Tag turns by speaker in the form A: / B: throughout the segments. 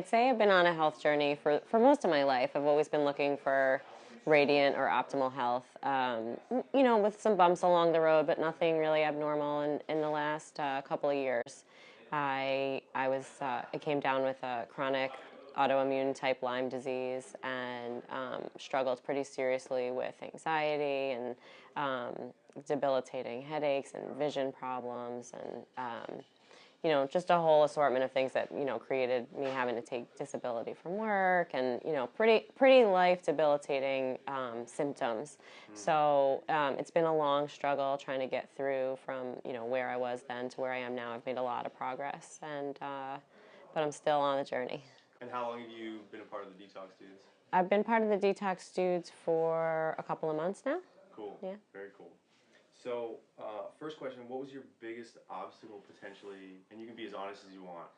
A: I'd say I've been on a health journey for most of my life. I've always been looking for radiant or optimal health, with some bumps along the road, but nothing really abnormal. In the last couple of years, I came down with a chronic autoimmune type Lyme disease and struggled pretty seriously with anxiety and debilitating headaches and vision problems and just a whole assortment of things that, created me having to take disability from work and, pretty life debilitating symptoms. So it's been a long struggle trying to get through from, where I was then to where I am now. I've made a lot of progress, but I'm still on the journey.
B: And how long have you been a part of the Detox Dudes?
A: I've been part of the Detox Dudes for a couple of months now.
B: Cool.
A: Yeah.
B: Very cool. So, first question, what was your biggest obstacle potentially, and you can be as honest as you want,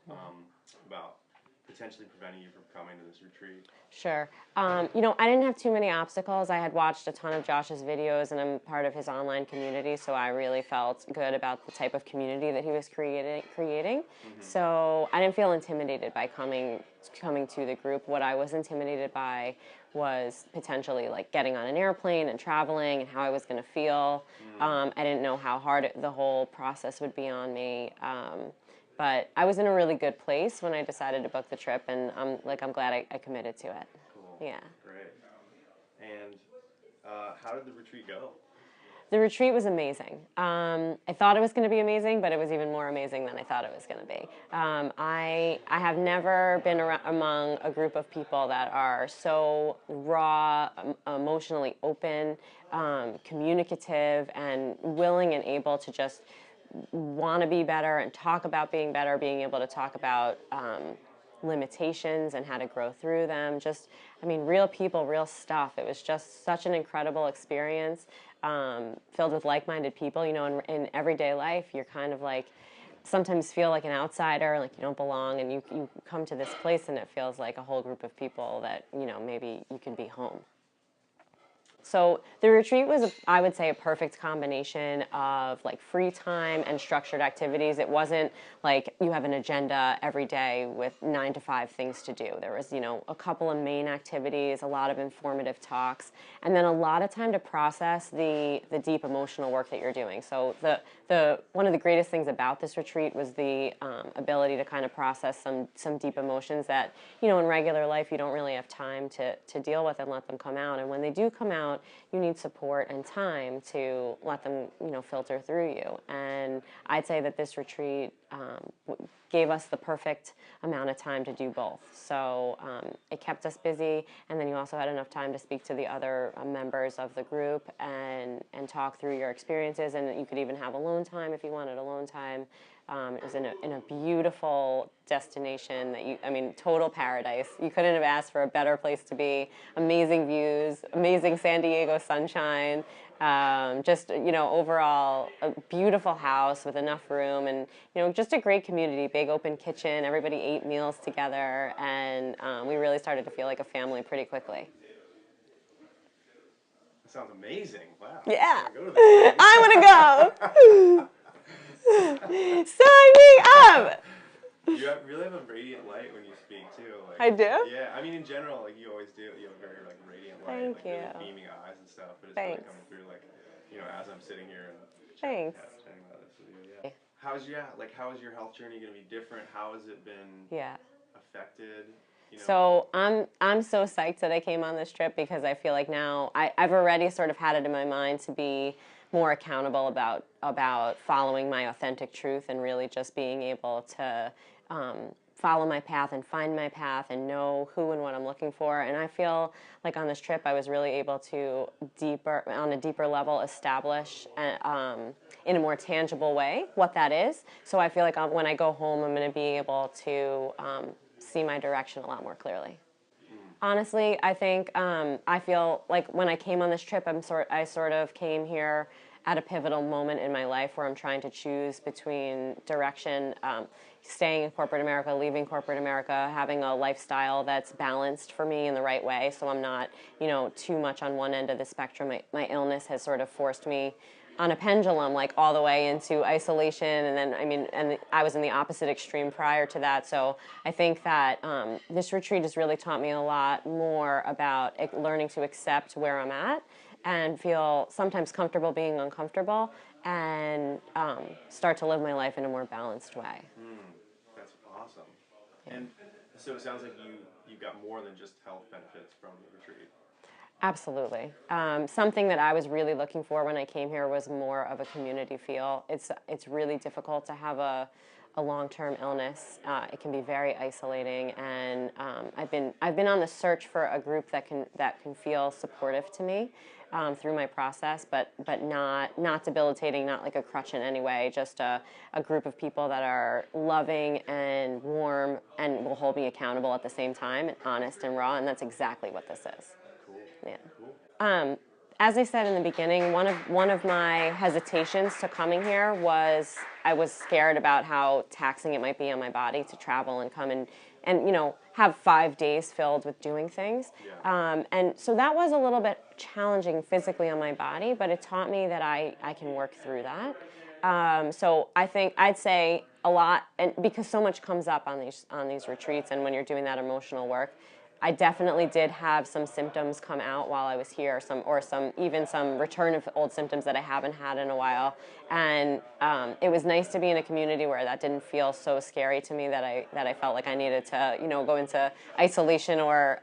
B: about potentially preventing you from coming to this retreat?
A: Sure. I didn't have too many obstacles. I had watched a ton of Josh's videos, and I'm part of his online community, so I really felt good about the type of community that he was creating. Mm-hmm. So I didn't feel intimidated by coming to the group. What I was intimidated by was potentially like getting on an airplane and traveling and how I was going to feel. I didn't know how hard the whole process would be on me. But I was in a really good place when I decided to book the trip, and I'm glad I committed to it.
B: Cool.
A: Yeah.
B: Great. And how did the retreat go?
A: The retreat was amazing. I thought it was going to be amazing, but it was even more amazing than I thought it was going to be. I have never been among a group of people that are so raw, emotionally open, communicative, and willing and able to just want to be better and talk about being better, being able to talk about limitations and how to grow through them. Real people, real stuff. It was just such an incredible experience, filled with like-minded people. In everyday life, you're kind of like, sometimes feel like an outsider, like you don't belong, and you come to this place and it feels like a whole group of people that, maybe you can be home. So the retreat was, I would say, a perfect combination of like free time and structured activities. It wasn't like you have an agenda every day with 9 to 5 things to do. There was, a couple of main activities, a lot of informative talks, and then a lot of time to process the deep emotional work that you're doing. So one of the greatest things about this retreat was the ability to kind of process some deep emotions that, in regular life you don't really have time to deal with and let them come out. And when they do come out, you need support and time to let them, filter through you. And I'd say that this retreat gave us the perfect amount of time to do both. So it kept us busy, and then you also had enough time to speak to the other members of the group and talk through your experiences, and you could even have alone time if you wanted alone time. It was in a beautiful destination total paradise. You couldn't have asked for a better place to be. Amazing views, amazing San Diego sunshine. Overall a beautiful house with enough room, and just a great community. Big open kitchen. Everybody ate meals together, and we really started to feel like a family pretty quickly.
B: That sounds amazing. Wow.
A: Yeah.
B: I
A: want to go. Sign me up!
B: You really have a radiant light when you speak too. Like,
A: I do?
B: Yeah, in general, like you always do. You have very radiant light,
A: Thank you.
B: Really beaming eyes and stuff. But it's really coming through, as I'm sitting here and chatting about this with you. Yeah. How's your health journey going to be different? How has it been affected?
A: So I'm so psyched that I came on this trip, because I feel like now I've already sort of had it in my mind to be more accountable about following my authentic truth and really just being able to follow my path and find my path and know who and what I'm looking for. And I feel like on this trip I was really able to on a deeper level establish in a more tangible way what that is. So I feel like when I go home I'm going to be able to see my direction a lot more clearly. Honestly, I think I feel like when I came on this trip, I sort of came here at a pivotal moment in my life where I'm trying to choose between direction, staying in corporate America, leaving corporate America, having a lifestyle that's balanced for me in the right way, so I'm not, too much on one end of the spectrum. My illness has sort of forced me on a pendulum, like all the way into isolation, and then and I was in the opposite extreme prior to that. So I think that this retreat has really taught me a lot more about learning to accept where I'm at and feel sometimes comfortable being uncomfortable, and start to live my life in a more balanced way.
B: That's awesome. Yeah. And so it sounds like you got more than just health benefits from the retreat.
A: Absolutely. Something that I was really looking for when I came here was more of a community feel. It's really difficult to have a long-term illness. It can be very isolating, and I've been on the search for a group that can feel supportive to me through my process, but not debilitating, not like a crutch in any way. Just a group of people that are loving and warm and will hold me accountable at the same time, and honest and raw. And that's exactly what this is.
B: Cool.
A: Yeah.
B: Cool.
A: As I said in the beginning, one of my hesitations to coming here was I was scared about how taxing it might be on my body to travel and come and have 5 days filled with doing things.
B: Yeah.
A: And so that was a little bit challenging physically on my body, but it taught me that I can work through that. So I think I'd say a lot, and because so much comes up on these retreats, and when you're doing that emotional work, I definitely did have some symptoms come out while I was here, even some return of old symptoms that I haven't had in a while. And it was nice to be in a community where that didn't feel so scary to me that I felt like I needed to go into isolation. Or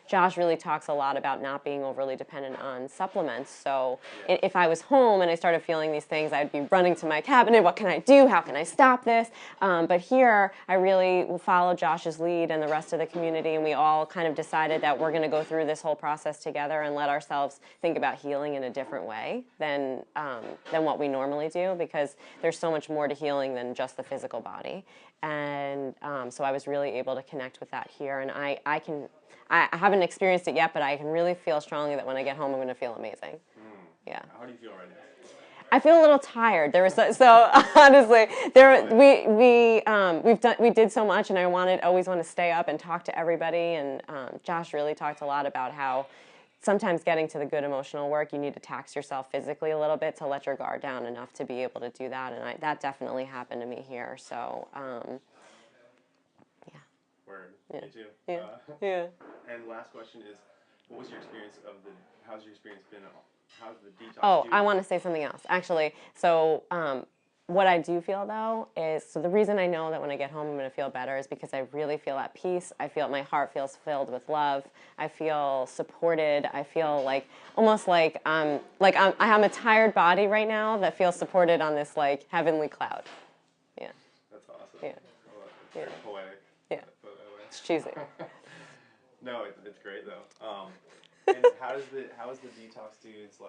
A: Josh really talks a lot about not being overly dependent on supplements. So if I was home and I started feeling these things, I'd be running to my cabinet. What can I do? How can I stop this? But here, I really followed Josh's lead and the rest of the community, and we all kind of decided that we're going to go through this whole process together and let ourselves think about healing in a different way than what we normally do, because there's so much more to healing than just the physical body. And so I was really able to connect with that here, and I haven't experienced it yet, but I can really feel strongly that when I get home, I'm going to feel amazing. Yeah.
B: How do you feel right now?
A: I feel a little tired. So honestly, we did so much, and I always want to stay up and talk to everybody. And Josh really talked a lot about how sometimes getting to the good emotional work, you need to tax yourself physically a little bit to let your guard down enough to be able to do that. And that definitely happened to me here. So yeah.
B: Word.
A: Yeah.
B: Me too.
A: Yeah. Yeah.
B: And last question is, how's your experience been? How's the detox?
A: Oh, I want to say something else, actually. So what I do feel, though, is, so the reason I know that when I get home I'm going to feel better is because I really feel at peace. I feel my heart feels filled with love. I feel supported. I feel almost like I have a tired body right now that feels supported on this heavenly cloud. Yeah.
B: That's awesome.
A: Yeah.
B: Well, it's very poetic.
A: Yeah. It's cheesy.
B: No, it's great though. And how is the Detox Dudes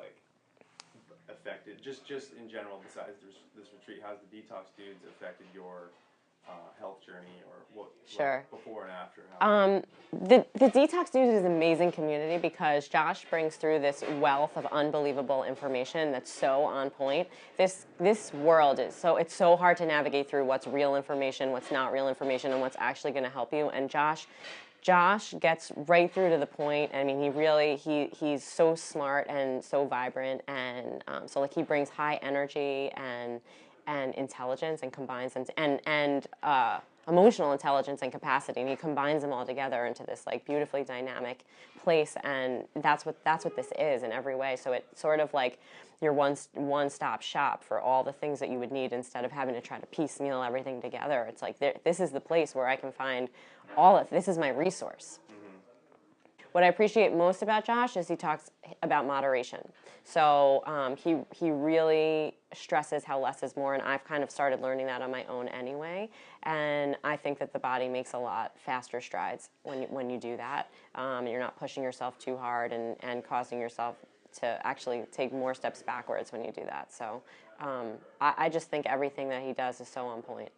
B: affected? Just in general, besides this retreat, how's the Detox Dudes affected your health journey, or what?
A: Sure.
B: Before and after?
A: The Detox Dudes is an amazing community because Josh brings through this wealth of unbelievable information that's so on point. This world is it's so hard to navigate through what's real information, what's not real information, and what's actually going to help you. And Josh gets right through to the point. I mean, he's so smart and so vibrant, and so he brings high energy and intelligence, and combines them and emotional intelligence and capacity, and he combines them all together into this beautifully dynamic place. And that's what this is in every way. So it's sort of like your one-stop shop for all the things that you would need, instead of having to try to piecemeal everything together. It's this is the place where I can find all of this. Is my resource. What I appreciate most about Josh is he talks about moderation. So he really stresses how less is more, and I've kind of started learning that on my own anyway. And I think that the body makes a lot faster strides when you do that. You're not pushing yourself too hard and causing yourself to actually take more steps backwards when you do that. So I just think everything that he does is so on point.